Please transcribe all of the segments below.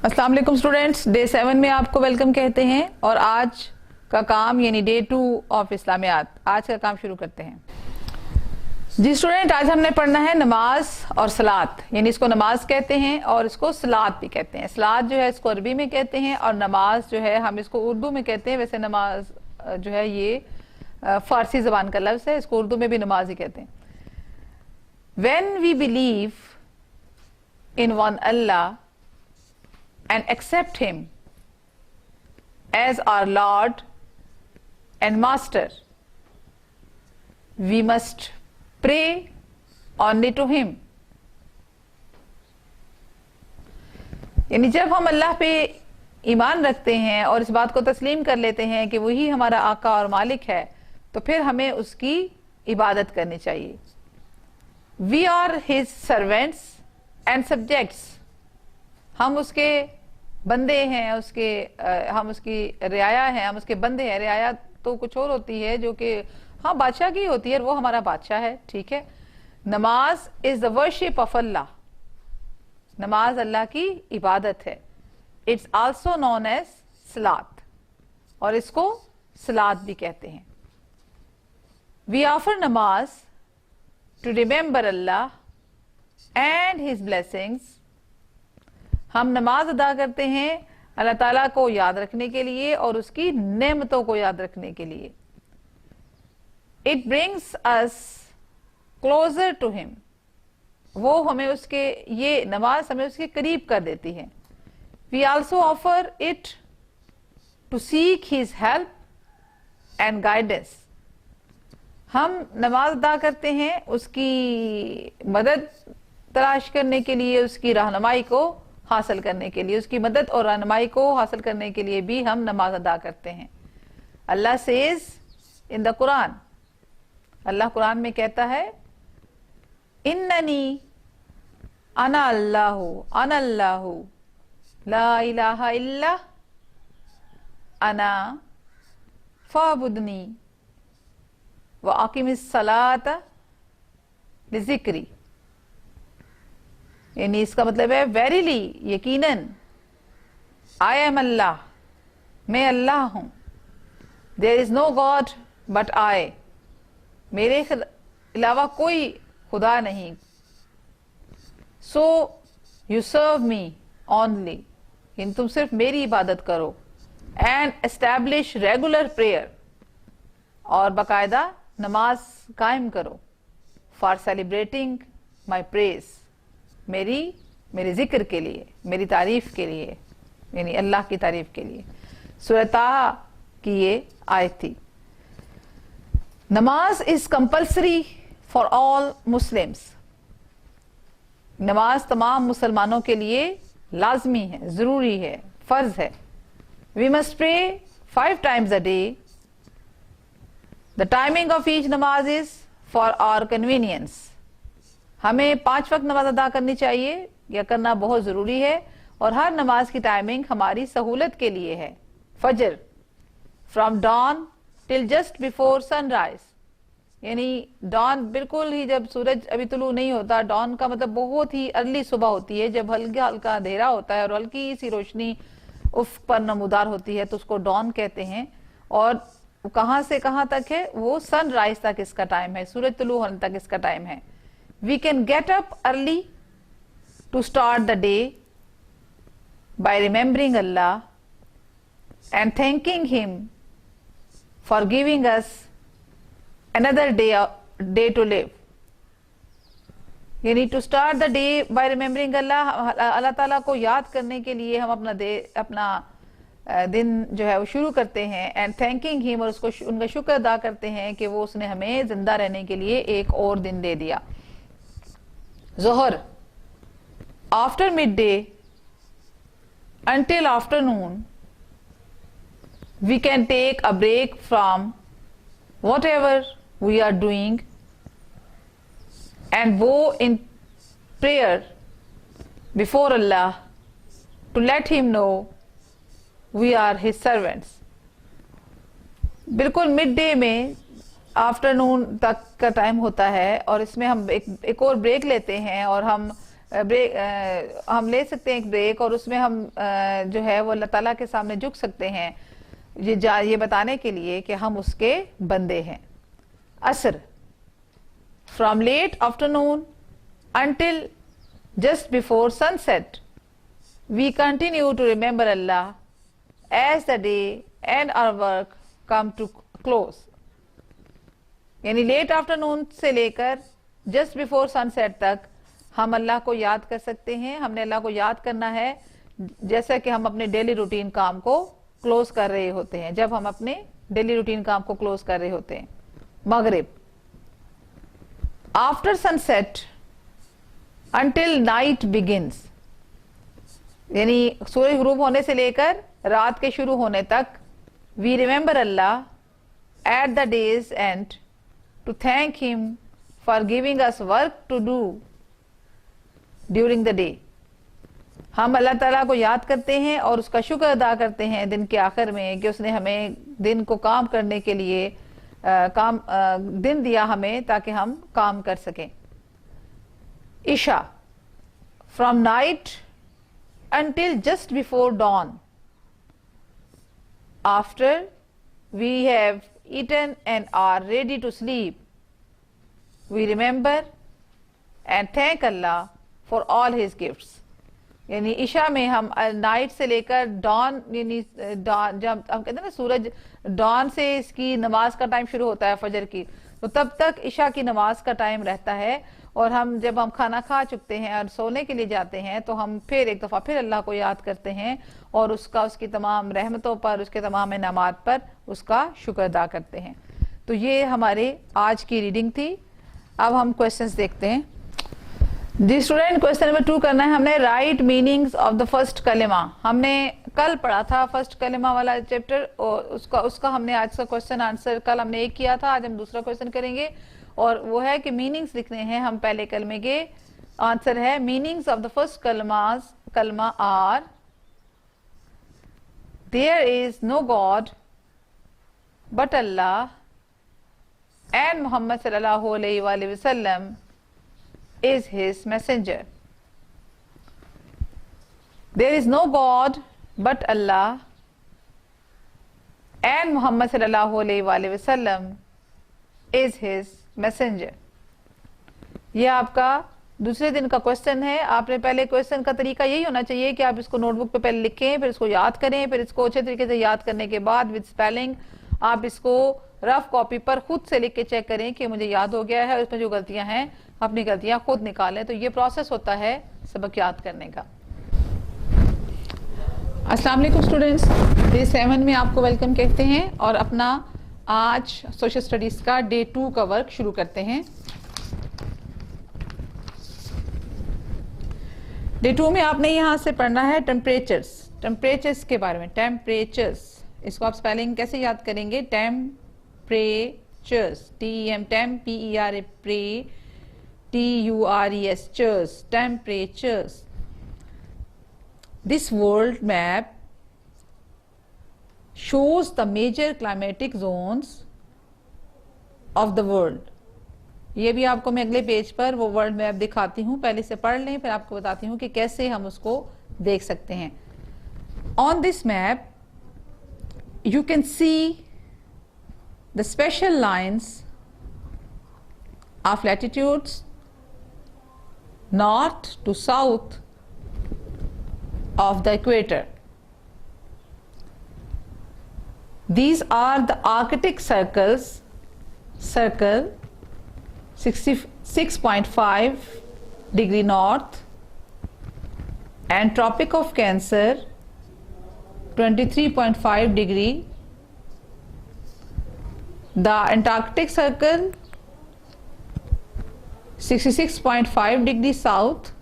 अस्सलाम वालेकुम students, day 7 में आपको वेलकम कहते हैं और आज का काम यानी डे 2 ऑफ इस्लामियात, आज का काम शुरू करते हैं। जी स्टूडेंट, आज हमने पढ़ना है नमाज और सलात, यानी इसको नमाज कहते हैं और इसको सलात भी कहते हैं। सलात जो है इसको अरबी में कहते हैं और नमाज जो है हम इसको उर्दू में कहते हैं। वैसे नमाज जो है ये फारसी जबान का लफ्ज है, इसको उर्दू में भी नमाज ही कहते हैं। When we believe in one Allah and accept him as our Lord and Master, we must pray only to him. यानी जब हम अल्लाह पे ईमान रखते हैं और इस बात को तस्लीम कर लेते हैं कि वही हमारा आका और मालिक है, तो फिर हमें उसकी इबादत करनी चाहिए। We are his servants and subjects. हम उसके बंदे हैं, हम उसकी रियाया हैं, हम उसके बंदे हैं। रियाया तो कुछ और होती है जो कि हाँ बादशाह की होती है, वो हमारा बादशाह है, ठीक है। नमाज इज द वर्शिप ऑफ अल्लाह, नमाज अल्लाह की इबादत है। इट्स आल्सो नोन एज सलात, और इसको सलात भी कहते हैं। We offer namaz to remember Allah and his blessings. हम नमाज अदा करते हैं अल्लाह ताला को याद रखने के लिए और उसकी नेमतों को याद रखने के लिए। It brings us closer to him, वो हमें उसके, ये नमाज हमें उसके करीब कर देती है। We also offer it to seek his help and guidance. हम नमाज अदा करते हैं उसकी मदद तलाश करने के लिए, उसकी रहनुमाई को हासिल करने के लिए, उसकी मदद और रहनुमाई को हासिल करने के लिए भी हम नमाज अदा करते हैं। Allah says in the Quran, अल्लाह कुरान में कहता है, इन्ननी अना अल्लाहु ला इलाहा इल्ला अना फअबुदनी व अकीमिस सलात लिज़िक्री। यानी इसका मतलब है वेरीली, यकीनन, आई एम अल्लाह, मैं अल्लाह हूं। There is no god but I, मेरे अलावा कोई खुदा नहीं। So you serve me only, इन तुम सिर्फ मेरी इबादत करो। एंड एस्टैब्लिश रेगुलर प्रेयर, और बाकायदा नमाज कायम करो। फॉर सेलिब्रेटिंग माई प्रेज, मेरे जिक्र के लिए, मेरी तारीफ के लिए, यानी अल्लाह की तारीफ के लिए। सूरह ताहा की ये आयत थी। नमाज is compulsory for all Muslims, नमाज तमाम मुसलमानों के लिए लाजमी है, जरूरी है, फर्ज है। We must pray 5 times a day. The timing of each namaz is for our convenience. हमें 5 वक्त नमाज अदा करनी चाहिए, या करना बहुत जरूरी है, और हर नमाज की टाइमिंग हमारी सहूलत के लिए है। Fajr from dawn till just before sunrise, यानी डॉन बिल्कुल ही जब सूरज अभी तुलू नहीं होता, डॉन का मतलब बहुत ही अर्ली सुबह होती है, जब हल्का हल्का अंधेरा होता है और हल्की सी रोशनी उफ़ पर नमूदार होती है, तो उसको डॉन कहते हैं। और कहां से कहां तक है वो? सनराइज तक इसका टाइम है, सूरज तुलू होने तक इसका टाइम है। We can get up early to start the day by remembering Allah and thanking Him for giving us another day to live. यानी to start the day by remembering Allah, अल्लाह ताला को याद करने के लिए हम अपना दिन जो है वो शुरू करते हैं। एंड थैंकिंग हिम, और उसको उनका शुक्र अदा करते हैं कि वो उसने हमें जिंदा रहने के लिए एक और दिन दे दिया। Zohar, after midday until afternoon, we can take a break from whatever we are doing and go in prayer before Allah to let Him know we are His servants. बिल्कुल मिड डे में afternoon तक का time होता है, और इसमें हम एक और ब्रेक लेते हैं और हम हम ले सकते हैं एक ब्रेक, और उसमें हम जो है वो अल्लाह ताला के सामने झुक सकते हैं ये बताने के लिए कि हम उसके बंदे हैं। Asr, from late afternoon until just before sunset, we continue to remember Allah as the day and our work come to close. यानी लेट आफ्टरनून से लेकर जस्ट बिफोर सनसेट तक हम अल्लाह को याद कर सकते हैं। हमने अल्लाह को याद करना है जैसा कि हम अपने डेली रूटीन काम को क्लोज कर रहे होते हैं, जब हम अपने डेली रूटीन काम को क्लोज कर रहे होते हैं। मगरिब, after sunset until night begins, यानी सूरज गुरूब होने से लेकर रात के शुरू होने तक we remember Allah at the day's end to thank him for giving us work to do during the day. हम अल्लाह ताला को याद करते हैं और उसका शुक्र अदा करते हैं दिन के आखिर में कि उसने हमें दिन को काम करने के लिए दिन दिया हमें ताकि हम काम कर सकें। Isha, from night until just before dawn, after we have eaten and are ready to sleep, we remember and thank Allah for all his gifts. यानी ईशा में हम नाइट से लेकर डॉन, यानी जब हम कहते हैं ना सूरज डॉन से इसकी नमाज का टाइम शुरू होता है फजर की, तो तब तक ईशा की नमाज का टाइम रहता है। और हम जब हम खाना खा चुकते हैं और सोने के लिए जाते हैं तो हम फिर एक दफ़ा फिर अल्लाह को याद करते हैं और उसकी तमाम रहमतों पर, उसके तमाम इनामात पर उसका शुक्र अदा करते हैं। तो ये हमारे आज की रीडिंग थी। अब हम क्वेश्चंस देखते हैं। जी स्टूडेंट, क्वेश्चन नंबर 2 करना है हमने, right meanings of the first कलिमा। हमने कल पढ़ा था फर्स्ट कलिमा वाला चैप्टर, और उसका हमने आज का क्वेश्चन आंसर कल हमने एक किया था, आज हम दूसरा क्वेश्चन करेंगे और वो है कि मीनिंग्स लिखने हैं हम पहले कलमे के। आंसर है meanings of the first kalma are, there is no god but Allah and Mohammed सल्लल्लाहु अलैहि वसल्लम is his messenger. There is no God but Allah and Muhammad sallallahu alaihi wasallam is his messenger. ये आपका दूसरे दिन का क्वेश्चन है। आपने पहले क्वेश्चन का तरीका यही होना चाहिए कि आप इसको नोटबुक पे पहले लिखें, फिर इसको याद करें, फिर इसको अच्छे तरीके से याद करने के बाद विद स्पेलिंग आप इसको रफ कॉपी पर खुद से लिख के चेक करें कि मुझे याद हो गया है, और इसमें जो गलतियां हैं अपनी गलतियां खुद निकालें। तो ये प्रोसेस होता है सबक याद करने का। अस्सलाम वालेकुम स्टूडेंट्स, डे 7 में आपको वेलकम कहते हैं और अपना आज सोशल स्टडीज का डे 2 का वर्क शुरू करते हैं। डे 2 में आपने यहाँ से पढ़ना है टेम्परेचर्स के बारे में। टेम्परेचर्स, इसको आप स्पेलिंग कैसे याद करेंगे? Temperatures, TEM, PERA, TURES, chers, temperatures. This world map shows the major climatic zones of the world. ये भी आपको मैं अगले पेज पर वो वर्ल्ड मैप दिखाती हूँ, पहले से पढ़ लें फिर आपको बताती हूँ कि कैसे हम उसको देख सकते हैं। On this map you can see the special lines of latitudes north to south of the equator. These are the Arctic circles, circle 66.5 degree north, and Tropic of Cancer 23.5 degree, the Antarctic circle 66.5 degree south,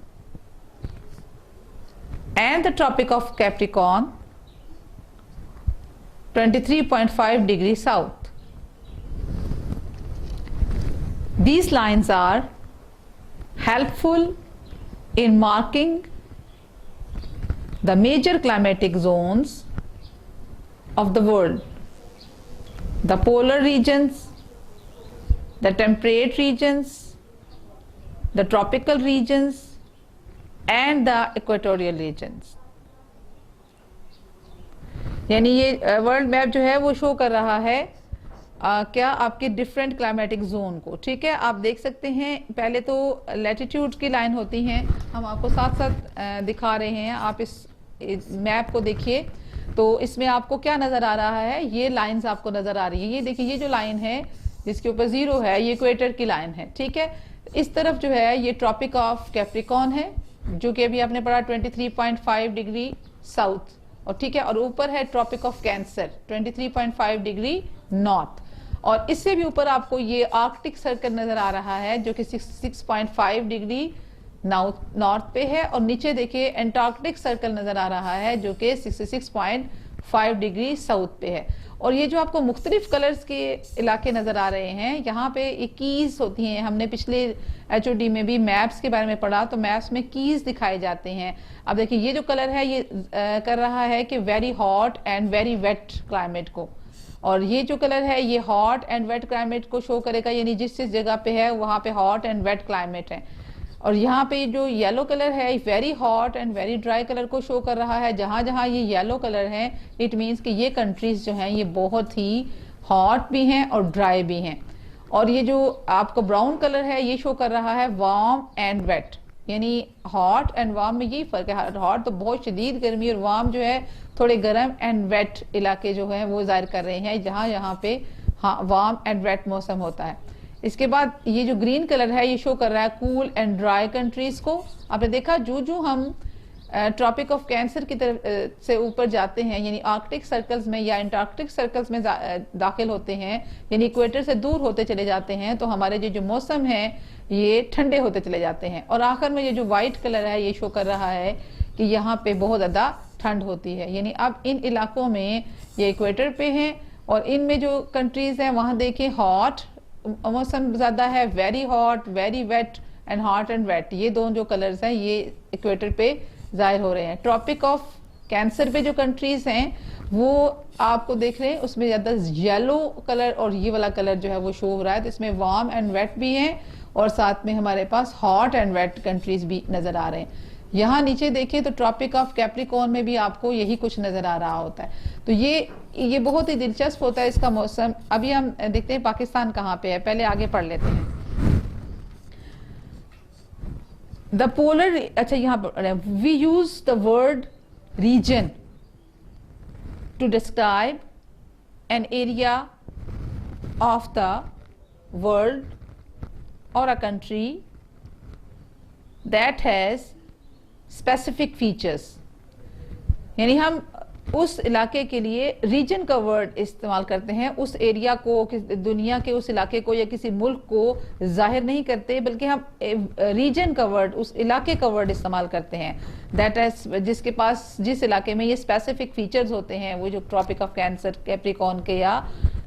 and the Tropic of Capricorn 23.5 degree south. These lines are helpful in marking the major climatic zones of the world: the polar regions, the temperate regions, the tropical regions, and the equatorial regions। यानी ये world map जो है वो show कर रहा है क्या आपके डिफरेंट क्लाइमेटिक जोन को। ठीक है, आप देख सकते हैं पहले तो लैटिट्यूड की लाइन होती हैं, हम आपको साथ साथ दिखा रहे हैं। आप इस मैप को देखिए तो इसमें आपको क्या नजर आ रहा है, ये लाइंस आपको नजर आ रही है। ये देखिए, ये जो लाइन है जिसके ऊपर 0 है ये इक्वेटर की लाइन है। ठीक है, इस तरफ जो है ये ट्रॉपिक ऑफ कैप्रिकॉर्न है जो कि अभी आपने पढ़ा 23.5 डिग्री साउथ, और ठीक है, और ऊपर है tropic of cancer 23.5 degree north, और इससे भी ऊपर आपको ये आर्कटिक सर्कल नजर आ रहा है जो कि 6.5 डिग्री नॉर्थ पे है, और नीचे देखिए एंटार्क्टिक सर्कल नजर आ रहा है जो कि 66.5 डिग्री साउथ पे है। और ये जो आपको मुख्तलिफ कलर्स के इलाके नजर आ रहे हैं, यहाँ पे एक कीज होती हैं। हमने पिछले HOD में भी मैप्स के बारे में पढ़ा, तो मैप्स में कीज दिखाए जाते हैं। अब देखिए ये जो कलर है ये कर रहा है कि very hot and very wet climate को, और ये जो कलर है ये हॉट एंड वेट क्लाइमेट को शो करेगा, यानी जिस जिस जगह पे है वहां पे हॉट एंड वेट क्लाइमेट है। और यहाँ पे जो येलो कलर है very hot and very dry colour को शो कर रहा है। जहां जहां ये येलो कलर है इट मीन्स कि ये कंट्रीज जो हैं ये बहुत ही हॉट भी हैं और ड्राई भी हैं। और ये जो आपको ब्राउन कलर है ये शो कर रहा है वार्म एंड वेट, यानी हॉट एंड वार्म में यही फर्क है। हॉट तो बहुत शदीद गर्मी, और वार्म जो है थोड़े गर्म एंड वेट इलाके जो है वो जाहिर कर रहे हैं जहां यहाँ पे वार्म एंड वेट मौसम होता है। इसके बाद ये जो ग्रीन कलर है ये शो कर रहा है कूल एंड ड्राई कंट्रीज को। आपने देखा जो जो हम ट्रॉपिक ऑफ कैंसर की तरफ से ऊपर जाते हैं, यानी आर्कटिक सर्कल्स में या एंटार्क्टिक सर्कल्स में दाखिल होते हैं, यानी इक्वेटर से दूर होते चले जाते हैं, तो हमारे जो मौसम है ये ठंडे होते चले जाते हैं। और आखिर में ये जो व्हाइट कलर है ये शो कर रहा है कि यहाँ पे बहुत ज्यादा ठंड होती है। यानी अब इन इलाकों में ये इक्वेटर पे हैं, और इनमें जो कंट्रीज हैं वहां देखें हॉट मौसम ज्यादा है, very hot, very wet and hot and wet, ये दोनों जो कलर्स हैं ये इक्वेटर पे जाहिर हो रहे हैं। ट्रॉपिक ऑफ कैंसर पे जो कंट्रीज हैं वो आपको देख रहे हैं उसमें ज्यादा येलो कलर और ये वाला कलर जो है वो शो हो रहा है, तो इसमें वार्म एंड वेट भी हैं और साथ में हमारे पास हॉट एंड वेट कंट्रीज भी नजर आ रहे हैं। यहाँ नीचे देखिए तो ट्रॉपिक ऑफ कैप्रिकॉर्न में भी आपको यही कुछ नजर आ रहा होता है। तो ये बहुत ही दिलचस्प होता है इसका मौसम। अभी हम देखते हैं पाकिस्तान कहाँ पे है, पहले आगे पढ़ लेते हैं। द पोलर, अच्छा यहाँ पर we use the word region to describe an area of the world or a country that has specific features, यानी हम उस इलाके के लिए रीजन का वर्ड इस्तेमाल करते हैं। उस एरिया को, दुनिया के उस इलाके को या किसी मुल्क को जाहिर नहीं करते, बल्कि हम रीजन का वर्ड, उस इलाके का वर्ड इस्तेमाल करते हैं। दैट इज जिसके पास, जिस इलाके में ये स्पेसिफिक फीचर्स होते हैं, वो जो ट्रॉपिक ऑफ कैंसर, कैप्रिकॉर्न के या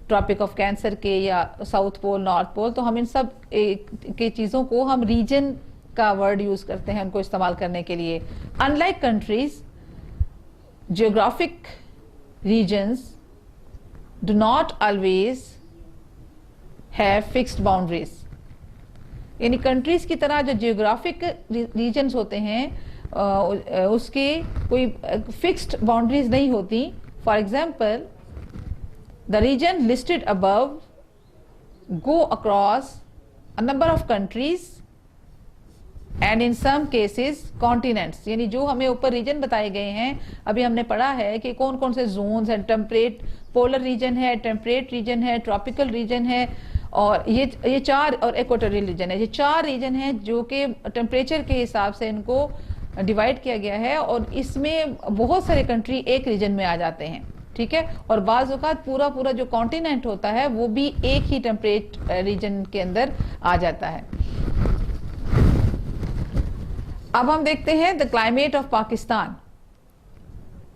ट्रॉपिक ऑफ कैंसर के या साउथ पोल, नॉर्थ पोल, तो हम इन सब के चीज़ों को हम रीजन का वर्ड यूज करते हैं उनको इस्तेमाल करने के लिए। Unlike countries, geographic regions do not always have fixed boundaries, यानी कंट्रीज की तरह जो जियोग्राफिक रीजन्स होते हैं उसके कोई फिक्स्ड बाउंड्रीज नहीं होती। For example, the region listed above go across a number of countries and in some cases continents, यानी जो हमें ऊपर रीजन बताए गए हैं अभी हमने पढ़ा है कि कौन कौन से जोन्स हैं। टेम्परेट पोलर रीजन है, टेम्परेट रीजन है, ट्रॉपिकल रीजन है, और ये चार, और इक्वेटोरियल रीजन है। ये चार रीजन हैं जो कि टेम्परेचर के हिसाब से इनको डिवाइड किया गया है, और इसमें बहुत सारे कंट्री एक रीजन में आ जाते हैं। ठीक है, और बाज़ औक़ात पूरा पूरा जो कॉन्टिनेंट होता है वो भी एक ही टेम्परेट रीजन के अंदर आ जाता है। अब हम देखते हैं the climate of Pakistan.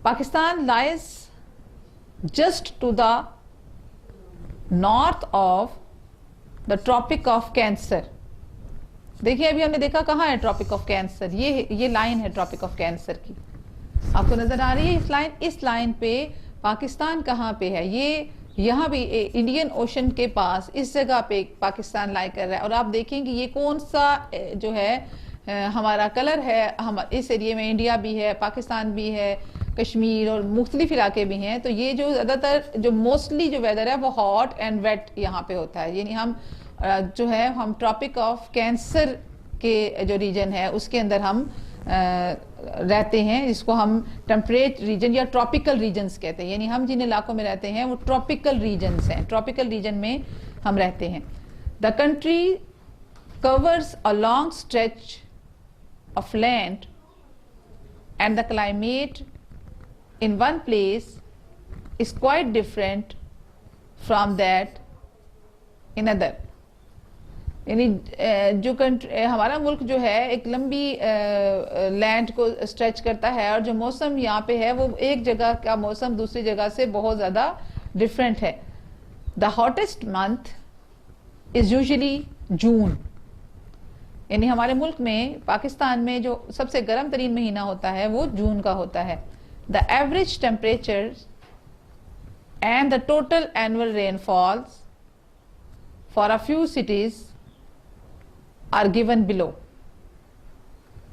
Pakistan lies just to the north of the tropic of cancer. देखिए अभी हमने देखा कहाँ है ट्रॉपिक ऑफ कैंसर, ये लाइन है ट्रॉपिक ऑफ कैंसर की, आपको नजर आ रही है इस लाइन। इस लाइन पे पाकिस्तान कहाँ पे है, ये यहाँ भी इंडियन ओशन के पास इस जगह पे पाकिस्तान लाई कर रहा है। और आप देखेंगे ये कौन सा जो है हमारा कलर है, हम इस एरिया में इंडिया भी है, पाकिस्तान भी है, कश्मीर और मुख्तलिफ इलाके भी हैं, तो ये जो ज़्यादातर जो मोस्टली जो वेदर है वो हॉट एंड वेट यहाँ पे होता है। यानी हम जो है हम ट्रॉपिक ऑफ कैंसर के जो रीजन है उसके अंदर हम रहते हैं, जिसको हम टेम्परेट रीजन या ट्रॉपिकल रीजन्स कहते हैं। यानी हम जिन इलाकों में रहते हैं वो ट्रॉपिकल रीजन्स हैं, ट्रॉपिकल रीजन में हम रहते हैं। The country covers a long stretch of land and the climate in one place is quite different from that in other। यानी जो कंट्री हमारा मुल्क जो है एक लंबी लैंड को स्ट्रेच करता है और जो मौसम यहाँ पे है वो एक जगह का मौसम दूसरी जगह से बहुत ज़्यादा डिफरेंट है। The hottest month is usually June. यानी हमारे मुल्क में पाकिस्तान में जो सबसे गर्म तरीन महीना होता है वो जून का होता है। The average temperature and the total annual rainfalls for a few cities are given below.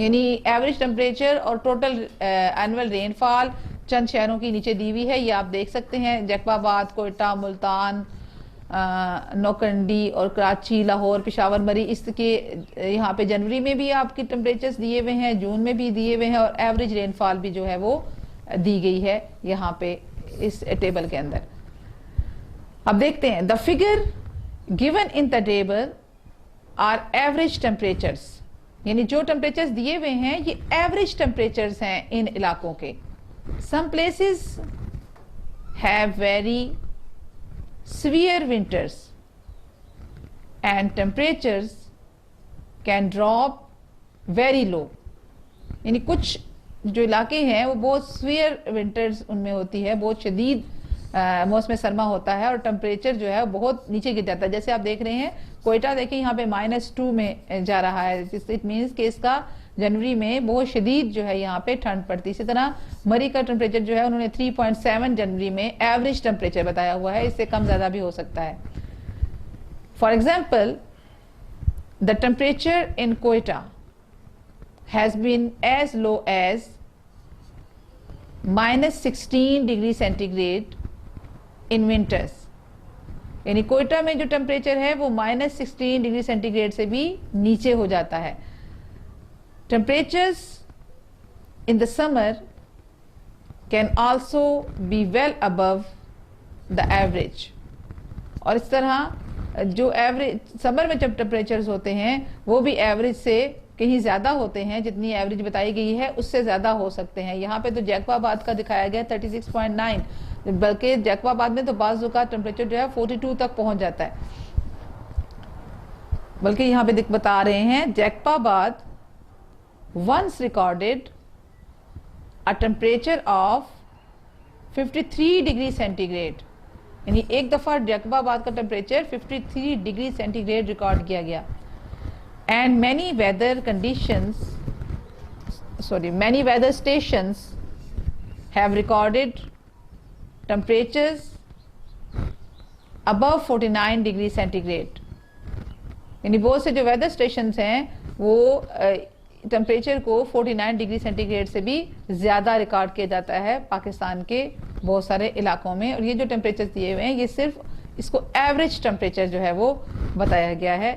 यानी एवरेज टेम्परेचर और टोटल एनुअल रेनफॉल चंद शहरों की नीचे दी हुई है, ये आप देख सकते हैं। जैकबाबाद, कोयटा, मुल्तान, नौकंडी और कराची, लाहौर, पेशावर, मरी, इसके यहाँ पे जनवरी में भी आपकी टेम्परेचर्स दिए हुए हैं, जून में भी दिए हुए हैं और एवरेज रेनफॉल भी जो है वो दी गई है यहाँ पे इस टेबल के अंदर। अब देखते हैं the figure given in the table are average temperatures. यानी जो टेम्परेचर्स दिए हुए हैं ये एवरेज टेम्परेचर्स हैं इन इलाकों के। Some places have very severe winters and temperatures can drop very low। यानी कुछ जो इलाके हैं वो बहुत severe winters उनमें होती है, बहुत शदीद मौसम सरमा होता है और टेम्परेचर जो है बहुत नीचे गिर जाता है। जैसे आप देख रहे हैं कोयटा देखें यहाँ पे -2 में जा रहा है, इट मीन्स कि इसका जनवरी में बहुत शदीद जो है यहाँ पे ठंड पड़ती है। इसी तरह मरी का टेम्परेचर जो है उन्होंने 3.7 जनवरी में एवरेज टेम्परेचर बताया हुआ है, इससे कम ज़्यादा भी हो सकता है। For example the temperature in Quetta has been as low as -16 degree centigrade in winters. यानी कोयटा में जो टेम्परेचर है वो -16 डिग्री सेंटीग्रेड से भी नीचे हो जाता है। Temperatures in the summer can also be well above the average। और इस तरह जो एवरेज समर में जब टेम्परेचर्स होते हैं वो भी एवरेज से कहीं ज़्यादा होते हैं, जितनी एवरेज बताई गई है उससे ज़्यादा हो सकते हैं। यहाँ पे तो जैकबाबाद का दिखाया गया 36.9, बल्कि जैकबाबाद में तो बाज़ का टेम्परेचर जो है 42 तक पहुँच जाता है। बल्कि यहाँ पे बता रहे हैं Jacobabad once recorded a temperature of 53 degree centigrade. यानी एक दफा जैकबाबाद का टेम्परेचर 53 डिग्री सेंटीग्रेड रिकॉर्ड किया गया। And many weather stations have recorded temperatures above 49 degree centigrade. यानी बहुत से जो वेदर स्टेशंस हैं वो टेम्परेचर को 49 डिग्री सेंटीग्रेड से भी ज़्यादा रिकॉर्ड किया जाता है पाकिस्तान के बहुत सारे इलाकों में। और ये जो टेम्परेचर दिए हुए हैं ये सिर्फ इसको एवरेज टेम्परेचर जो है वो बताया गया है,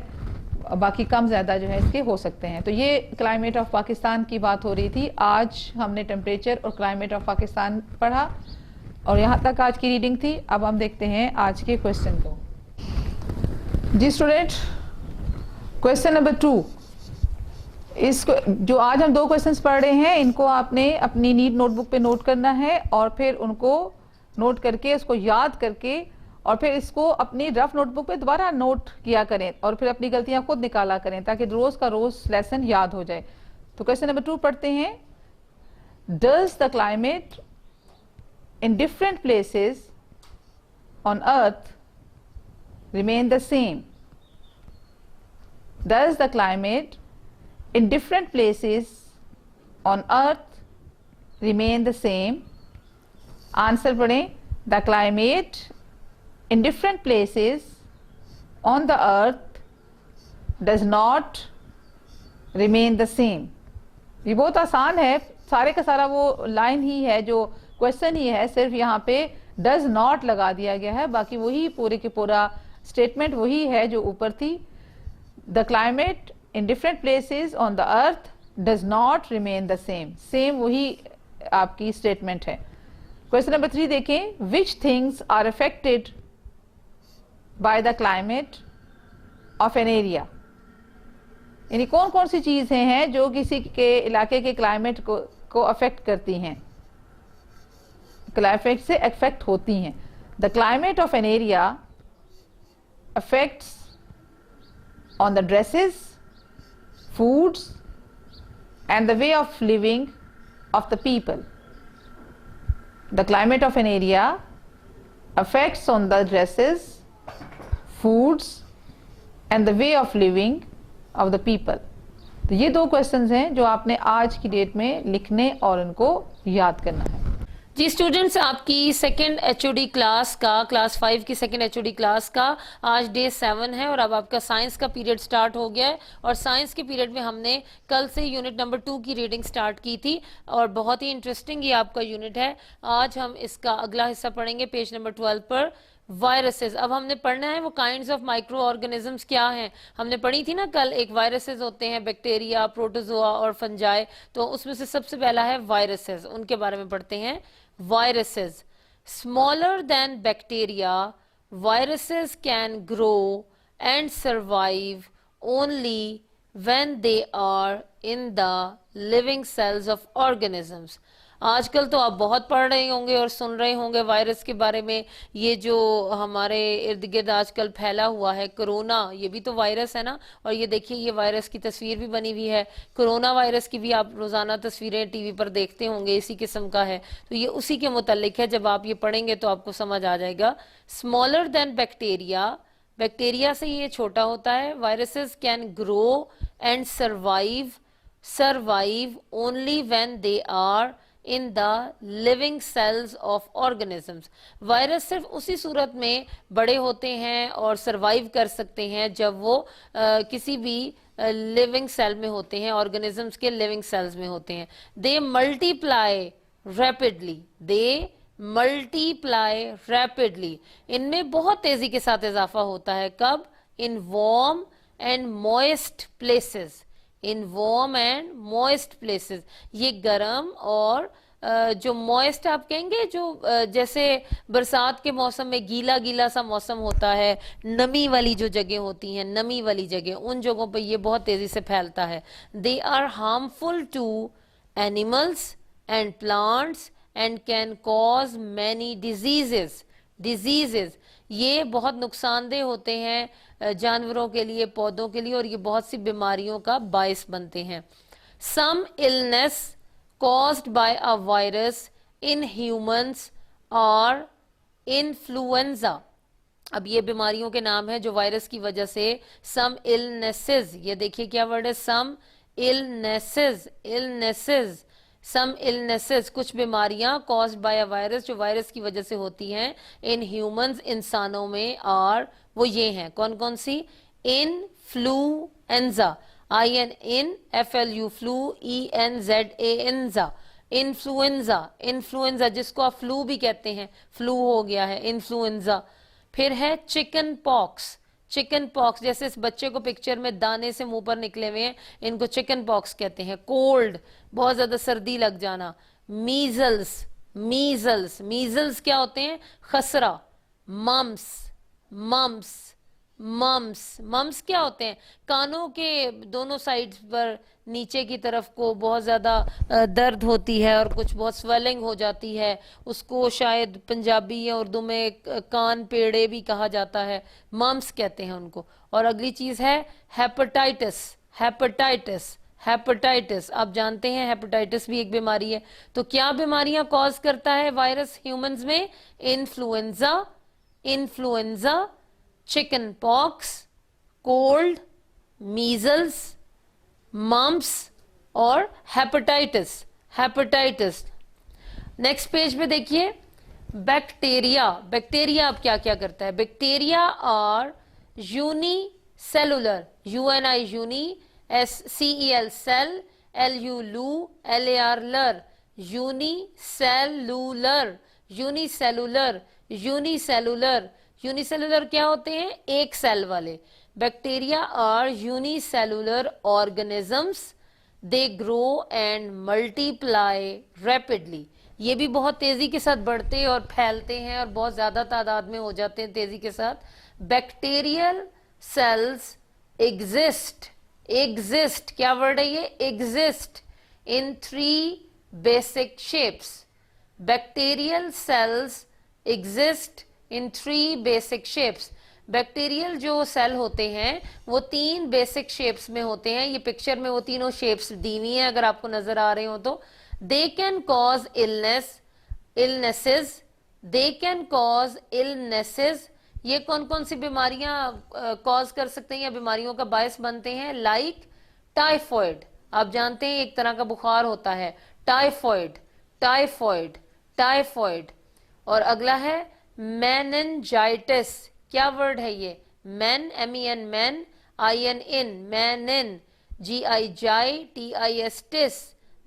बाकी कम ज़्यादा जो है इसके हो सकते हैं। तो ये क्लाइमेट ऑफ पाकिस्तान की बात हो रही थी। आज हमने टेम्परेचर और क्लाइमेट ऑफ पाकिस्तान पढ़ा और यहाँ तक आज की रीडिंग थी। अब हम देखते हैं आज के क्वेश्चन को। जी स्टूडेंट, क्वेश्चन नंबर 2, इसको जो आज हम 2 क्वेश्चंस पढ़ रहे हैं इनको आपने अपनी नीट नोटबुक पे नोट करना है और फिर उनको नोट करके उसको याद करके और फिर इसको अपनी रफ नोटबुक पे दोबारा नोट किया करें और फिर अपनी गलतियां खुद निकाला करें ताकि रोज का रोज लेसन याद हो जाए। तो क्वेश्चन नंबर 2 पढ़ते हैं। Does the climate in different places on earth remain the same? Does the climate in different places on earth remain the same? Answer पढ़ें। The climate in different places on the earth does not remain the same. ये बहुत आसान है, सारे का सारा वो line ही है, जो क्वेश्चन ही है, सिर्फ यहाँ पे डज नॉट लगा दिया गया है, बाकी वही पूरे के पूरा स्टेटमेंट वही है जो ऊपर थी। The climate in different places on the earth does not remain the same, same वही आपकी स्टेटमेंट है। क्वेश्चन नंबर 3 देखें, which things are affected by the climate of an area, यानी कौन कौन सी चीजें हैं जो किसी के इलाके के क्लाइमेट को अफेक्ट करती हैं, क्लाइमेट से अफेक्ट होती हैं। The climate of an area affects on the dresses, foods and the way of living of the people. The climate of an area affects on the dresses, foods and the way of living of the people. तो ये 2 questions हैं जो आपने आज की date में लिखने और उनको याद करना है। जी स्टूडेंट्स, आपकी सेकेंड एचओडी क्लास का, क्लास 5 की सेकेंड एचओडी क्लास का आज डे 7 है और अब आपका साइंस का पीरियड स्टार्ट हो गया है। और साइंस के पीरियड में हमने कल से यूनिट नंबर 2 की रीडिंग स्टार्ट की थी और बहुत ही इंटरेस्टिंग ये आपका यूनिट है। आज हम इसका अगला हिस्सा पढ़ेंगे पेज नंबर 12 पर, वायरसेस। अब हमने पढ़ना है वो काइंड्स ऑफ माइक्रो ऑर्गेनिजम्स क्या हैं। हमने पढ़ी थी ना कल, एक वायरसेस होते हैं, बैक्टीरिया, प्रोटोजोआ और फंजाई, तो उसमें से सबसे पहला है वायरसेस, उनके बारे में पढ़ते हैं। Viruses. Smaller than bacteria, viruses can grow and survive only when they are in the living cells of organisms. आजकल तो आप बहुत पढ़ रहे होंगे और सुन रहे होंगे वायरस के बारे में। ये जो हमारे इर्द गिर्द आजकल फैला हुआ है कोरोना, ये भी तो वायरस है ना। और ये देखिए, ये वायरस की तस्वीर भी बनी हुई है, कोरोना वायरस की भी आप रोजाना तस्वीरें टीवी पर देखते होंगे, इसी किस्म का है। तो ये उसी के मुतालिक है, जब आप ये पढ़ेंगे तो आपको समझ आ जाएगा। स्मॉलर देन बैक्टीरिया, बैक्टीरिया से ये छोटा होता है। Viruses can grow and survive only when they are in the living cells of organisms. Virus सिर्फ उसी सूरत में बड़े होते हैं और सरवाइव कर सकते हैं जब वो किसी भी लिविंग सेल में होते हैं, ऑर्गेनिजम्स के लिविंग सेल्स में होते हैं। दे मल्टीप्लाई रैपिडली, दे मल्टीप्लाई रैपिडली, इनमें बहुत तेजी के साथ इजाफा होता है। कब? In warm and moist places, in warm and moist places. ये गर्म और जो मॉइस्ट आप कहेंगे, जो जैसे बरसात के मौसम में गीला गीला सा मौसम होता है, नमी वाली जो जगह होती हैं, नमी वाली जगह, उन जगहों पर ये बहुत तेजी से फैलता है। They are harmful to animals and plants and can cause many diseases. ये बहुत नुकसानदेह होते हैं जानवरों के लिए, पौधों के लिए, और ये बहुत सी बीमारियों का बायस बनते हैं। Some illness caused by a virus in humans और इन्फ्लुएंजा। अब ये बीमारियों के नाम है जो वायरस की वजह से, सम इलनेसेस, ये देखिए क्या वर्ड है, सम इलनेसेस, सम इलनेसेस, कुछ बीमारियां कॉज्ड बाय अ वायरस, जो वायरस की वजह से होती हैं, इन ह्यूमंस, इंसानों में, और वो ये हैं, कौन कौन सी? Influenza, INFLU, flu, ENZA, influenza, influenza जिसको आप फ्लू भी कहते हैं, फ्लू हो गया है, इन्फ्लुएंजा। फिर है चिकन पॉक्स, चिकन पॉक्स, जैसे इस बच्चे को पिक्चर में दाने से मुंह पर निकले हुए हैं, इनको चिकन पॉक्स कहते हैं। कोल्ड, बहुत ज्यादा सर्दी लग जाना। मीजल्स, मीजल्स, मीजल्स क्या होते हैं? खसरा। मम्स, मम्स, मम्स, मम्स क्या होते हैं? कानों के दोनों साइड्स पर नीचे की तरफ को बहुत ज्यादा दर्द होती है और कुछ बहुत स्वेलिंग हो जाती है, उसको शायद पंजाबी या उर्दू में कान पेड़े भी कहा जाता है, मम्स कहते हैं उनको। और अगली चीज है हेपेटाइटिस, हेपेटाइटिस, हेपेटाइटिस, आप जानते हैं हेपेटाइटिस भी एक बीमारी है। तो क्या बीमारियां कॉज करता है वायरस ह्यूमंस में? Influenza, influenza, chicken pox, cold, measles, mumps और हेपेटाइटिस, हेपेटाइटिस। नेक्स्ट पेज पे देखिए, बैक्टीरिया, बैक्टीरिया अब क्या क्या करता है? Bacteria are unicellular, UNI uni, CEL cell, LU lu, LAR lar, unicellular, unicellular, unicellular, unicellular क्या होते हैं? एक सेल वाले. Bacteria are unicellular organisms, they grow and multiply rapidly. ये भी बहुत तेजी के साथ बढ़ते और फैलते हैं और बहुत ज्यादा तादाद में हो जाते हैं तेजी के साथ. बैक्टीरियल सेल्स एग्जिस्ट, एग्जिस्ट क्या वर्ड है ये? Exist in 3 basic shapes. Bacterial cells exist in 3 basic shapes. Bacterial जो सेल होते हैं वो 3 बेसिक शेप्स में होते हैं. ये पिक्चर में वो तीनों शेप्स दी हुई हैं अगर आपको नजर आ रहे हो तो. दे can cause illnesses, they can cause illnesses. ये कौन कौन सी बीमारियां कॉज कर सकते हैं या बीमारियों का बायस बनते हैं? लाइक टाइफॉइड, आप जानते हैं एक तरह का बुखार होता है टाइफॉइड, टाइफॉइड, टाइफॉइड. और अगला है मेनिंजाइटिस. क्या वर्ड है ये? Men, MEN men, IN in, मैनिन, GITIS,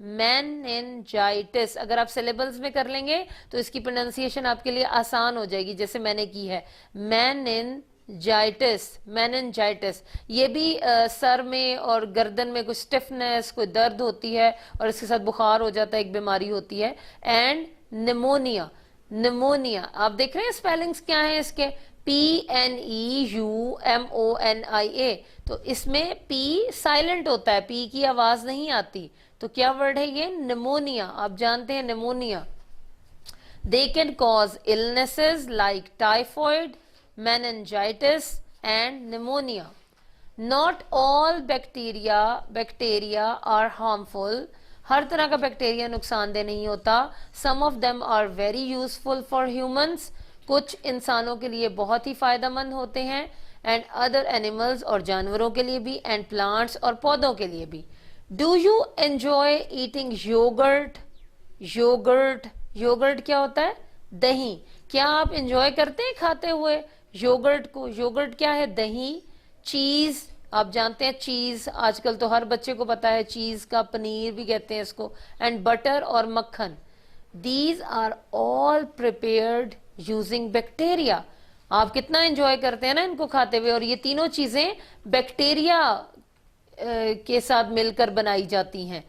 मेनिंजाइटिस. अगर आप सिलेबल्स में कर लेंगे तो इसकी प्रोनाउंसिएशन आपके लिए आसान हो जाएगी जैसे मैंने की है. Meningitis, meningitis. ये भी सर में और गर्दन में कुछ स्टिफनेस, कोई दर्द होती है और इसके साथ बुखार हो जाता है, एक बीमारी होती है. And pneumonia, pneumonia. आप देख रहे हैं स्पेलिंग्स क्या है इसके? PNEUMONIA. तो इसमें P साइलेंट होता है, P की आवाज नहीं आती. तो क्या वर्ड है ये? निमोनिया. आप जानते हैं pneumonia. They can cause illnesses like typhoid, meningitis and pneumonia. Not all bacteria are harmful. हर तरह का बैक्टीरिया नुकसानदेह नहीं होता. Some of them are very useful for humans. कुछ इंसानों के लिए बहुत ही फायदेमंद होते हैं. एंड अदर एनिमल्स और जानवरों के लिए भी. एंड प्लांट्स और पौधों के लिए भी. Do you enjoy eating yoghurt? Yoghurt, yoghurt क्या होता है? दही. क्या आप एंजॉय करते हैं खाते हुए योगर्ट को? योगर्ट क्या है? दही. चीज, आप जानते हैं चीज आजकल तो हर बच्चे को पता है, चीज का पनीर भी कहते हैं इसको. एंड बटर और मक्खन. These are all prepared using bacteria. आप कितना एंजॉय करते हैं ना इनको खाते हुए. और ये तीनों चीजें बैक्टीरिया के साथ मिलकर बनाई जाती हैं,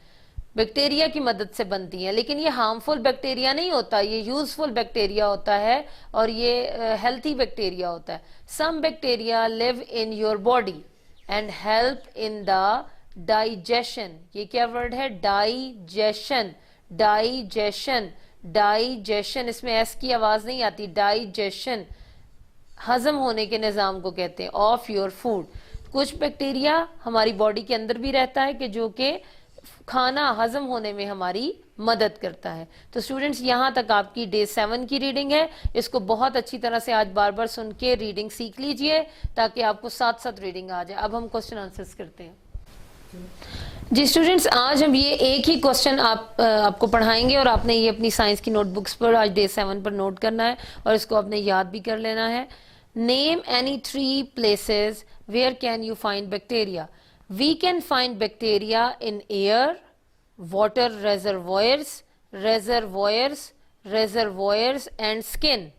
बैक्टीरिया की मदद से बनती हैं. लेकिन ये हार्मफुल बैक्टीरिया नहीं होता, ये यूजफुल बैक्टीरिया होता है और ये हेल्थी बैक्टीरिया होता है. Some bacteria live in your body and help in the digestion. ये क्या वर्ड है? Digestion, digestion, digestion. इसमें एस की आवाज नहीं आती. डाइजेशन, हजम होने के निजाम को कहते हैं. Of your food. कुछ बैक्टीरिया हमारी बॉडी के अंदर भी रहता है कि जो कि खाना हजम होने में हमारी मदद करता है. तो स्टूडेंट्स यहाँ तक आपकी डे 7 की रीडिंग है. इसको बहुत अच्छी तरह से आज बार बार सुन के रीडिंग सीख लीजिए ताकि आपको साथ साथ रीडिंग आ जाए. अब हम क्वेश्चन आंसर्स करते हैं. जी स्टूडेंट्स, आज हम ये एक ही क्वेश्चन आपको पढ़ाएंगे और आपने ये अपनी साइंस की नोटबुक्स पर आज डे 7 पर नोट करना है और इसको आपने याद भी कर लेना है. Name any 3 places where can you find bacteria. We can find bacteria in air, water reservoirs, reservoirs and skin,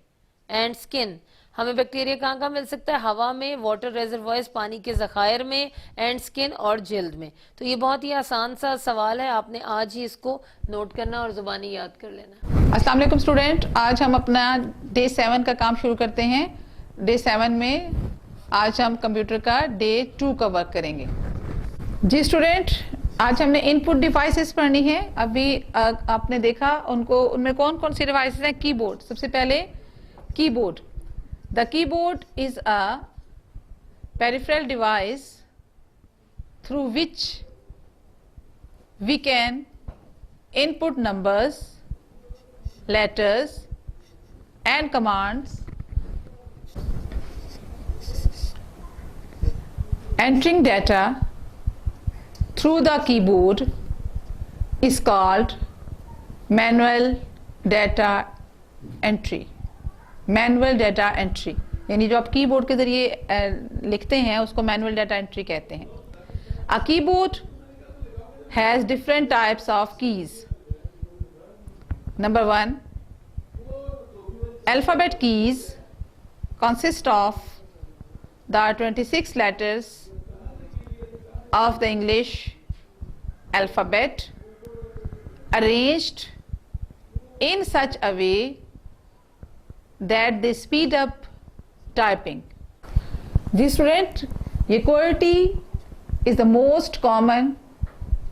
and skin. हमें बैक्टीरिया कहाँ कहाँ मिल सकता है? हवा में, वाटर reservoirs पानी के जखायर में, एंड स्किन और जल्द में. तो ये बहुत ही आसान सा सवाल है, आपने आज ही इसको नोट करना और जुबानी याद कर लेना. अस्सलाम वालेकुम स्टूडेंट, आज हम अपना डे 7 का काम शुरू करते हैं. डे 7 में आज हम कंप्यूटर का डे 2 का वर्क करेंगे. जी स्टूडेंट, आज हमने इनपुट डिवाइसेस पढ़नी है. अभी आपने देखा उनमें कौन कौन सी डिवाइसेस हैं. कीबोर्ड, सबसे पहले keyboard. The keyboard is a peripheral device through which we can input numbers, letters and commands. Entering data through the keyboard is called manual data entry. Manual data entry, यानी जो आप keyboard के जरिए लिखते हैं उसको मैनुअल डाटा एंट्री कहते हैं. A keyboard has different types of keys. Number 1, alphabet keys consist of the 26 letters of the English alphabet arranged in such a way that they speed up typing. जी student, ये QWERTY is the most common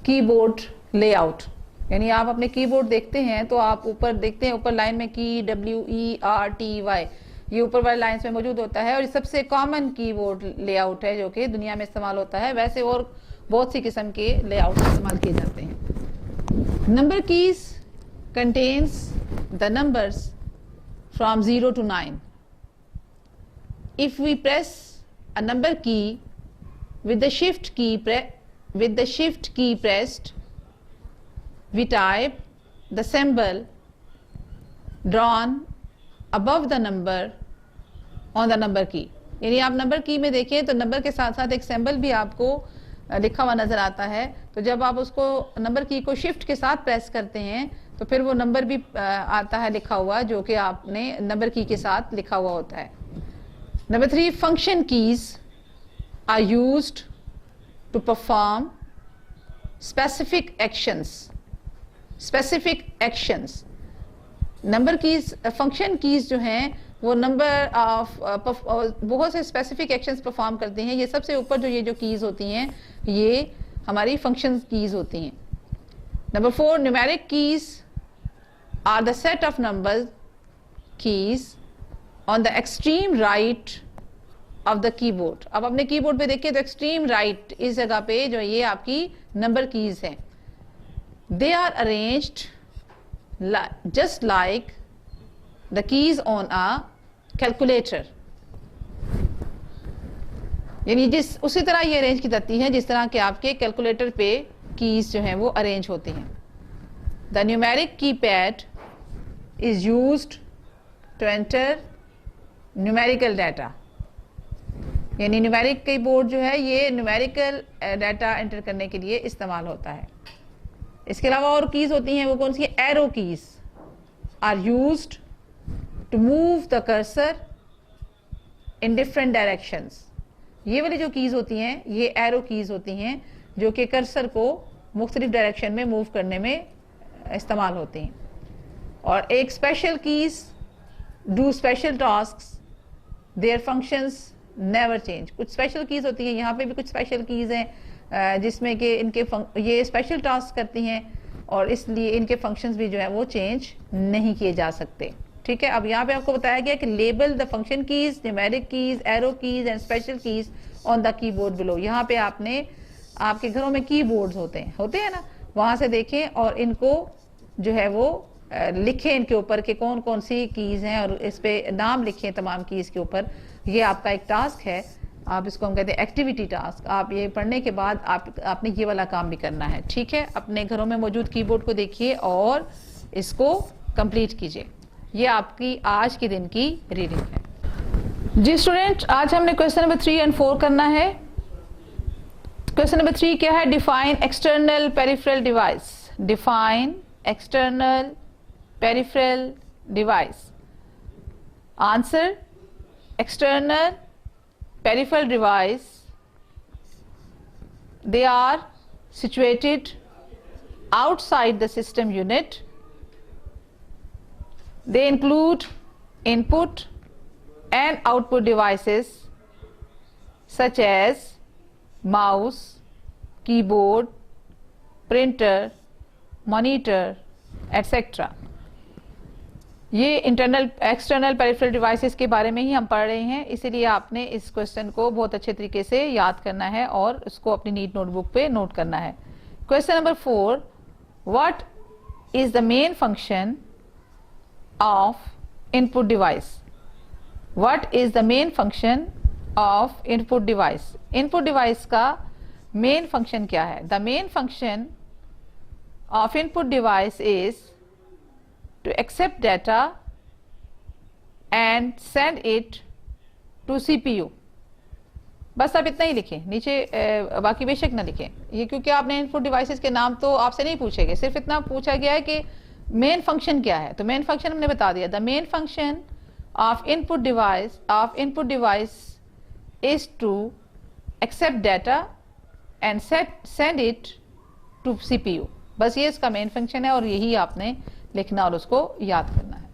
keyboard layout. यानी आप अपने keyboard देखते हैं तो आप ऊपर देखते हैं, ऊपर लाइन में की WERTY, ये ऊपर वाले लाइंस में मौजूद होता है और ये सबसे कॉमन कीबोर्ड लेआउट है जो कि दुनिया में इस्तेमाल होता है। वैसे और बहुत सी किस्म के लेआउट इस्तेमाल किए जाते हैं। Number keys contains the numbers from 0 to 9. If we press a number key with the shift key pressed, we type the symbol drawn above the number on the number key. यानी आप number की में देखें तो number के साथ साथ एक सिंबल भी आपको लिखा हुआ नजर आता है। तो जब आप उसको नंबर की को शिफ्ट के साथ प्रेस करते हैं तो फिर वो नंबर भी आता है लिखा हुआ, जो कि आपने नंबर की के साथ लिखा हुआ होता है। Number 3, function keys are used to perform specific actions. Number keys, function keys जो हैं वो नंबर ऑफ बहुत से स्पेसिफिक एक्शंस परफॉर्म करते हैं। ये सबसे ऊपर जो ये जो कीज होती हैं ये हमारी फंक्शन कीज होती हैं। Number 4, numeric keys are the set of number keys on the extreme right of the keyboard. अब अपने कीबोर्ड पे देखिए तो एक्सट्रीम राइट इस जगह पे जो ये आपकी नंबर कीज हैं, they are arranged just like the keys on a calculator. यानी उसी तरह ये अरेंज की जाती हैं जिस तरह के आपके कैलकुलेटर पे कीज जो हैं वो अरेंज होती हैं। The numeric keypad is used to enter numerical data. यानी न्यूमेरिक कीबोर्ड जो है ये न्यूमेरिकल डाटा एंटर करने के लिए इस्तेमाल होता है। इसके अलावा और कीज होती हैं, वो कौन सी? Arrow keys are used to move the cursor in different directions. ये वाली जो कीज होती हैं ये एरो कीज होती हैं जो कि कर्सर को मुख्तलिफ डायरेक्शन में मूव करने में इस्तेमाल होती हैं। और एक special keys do special tasks, their functions never change. कुछ स्पेशल कीज होती हैं, यहाँ पे भी कुछ स्पेशल कीज हैं जिसमें कि इनके ये स्पेशल टास्क करती हैं और इसलिए इनके फंक्शंस भी जो है वो चेंज नहीं किए जा सकते। ठीक है, अब यहाँ पे आपको बताया गया कि label the function keys, numeric keys, arrow keys and special keys on the keyboard below. यहाँ पे आपने आपके घरों में कीबोर्ड्स होते हैं ना, वहां से देखें और इनको जो है वो लिखें इनके ऊपर कि कौन कौन सी कीज हैं और इस पे नाम लिखें तमाम कीज के ऊपर। ये आपका एक टास्क है, आप इसको हम कहते हैं एक्टिविटी टास्क। आप ये पढ़ने के बाद आपने ये वाला काम भी करना है। ठीक है, अपने घरों में मौजूद कीबोर्ड को देखिए और इसको कंप्लीट कीजिए। ये आपकी आज के दिन की रीडिंग है। जी स्टूडेंट, आज हमने क्वेश्चन नंबर 3 और 4 करना है। क्वेश्चन नंबर 3 क्या है? Define external peripheral device. Define external peripheral device. Answer: external peripheral device, they are situated outside the system unit. They include input and output devices such as mouse, keyboard, printer, monitor, etc. ये internal external peripheral devices के बारे में ही हम पढ़ रहे हैं, इसीलिए आपने इस क्वेश्चन को बहुत अच्छे तरीके से याद करना है और उसको अपनी नीट नोटबुक पे नोट करना है। Question number 4, what is the main function of input device? What is the main function of input device? Input device का मेन फंक्शन क्या है? The main function of input device is to accept data and send it to CPU. बस आप इतना ही लिखें नीचे, बाकी बेशक ना लिखें ये, क्योंकि आपने इनपुट डिवाइसेस के नाम तो आपसे नहीं पूछे गए, सिर्फ इतना पूछा गया है कि मेन फंक्शन क्या है। तो मेन फंक्शन हमने बता दिया, the main function of input device is to accept data and send it to CPU। बस ये इसका मेन फंक्शन है और यही आपने लिखना और उसको याद करना है।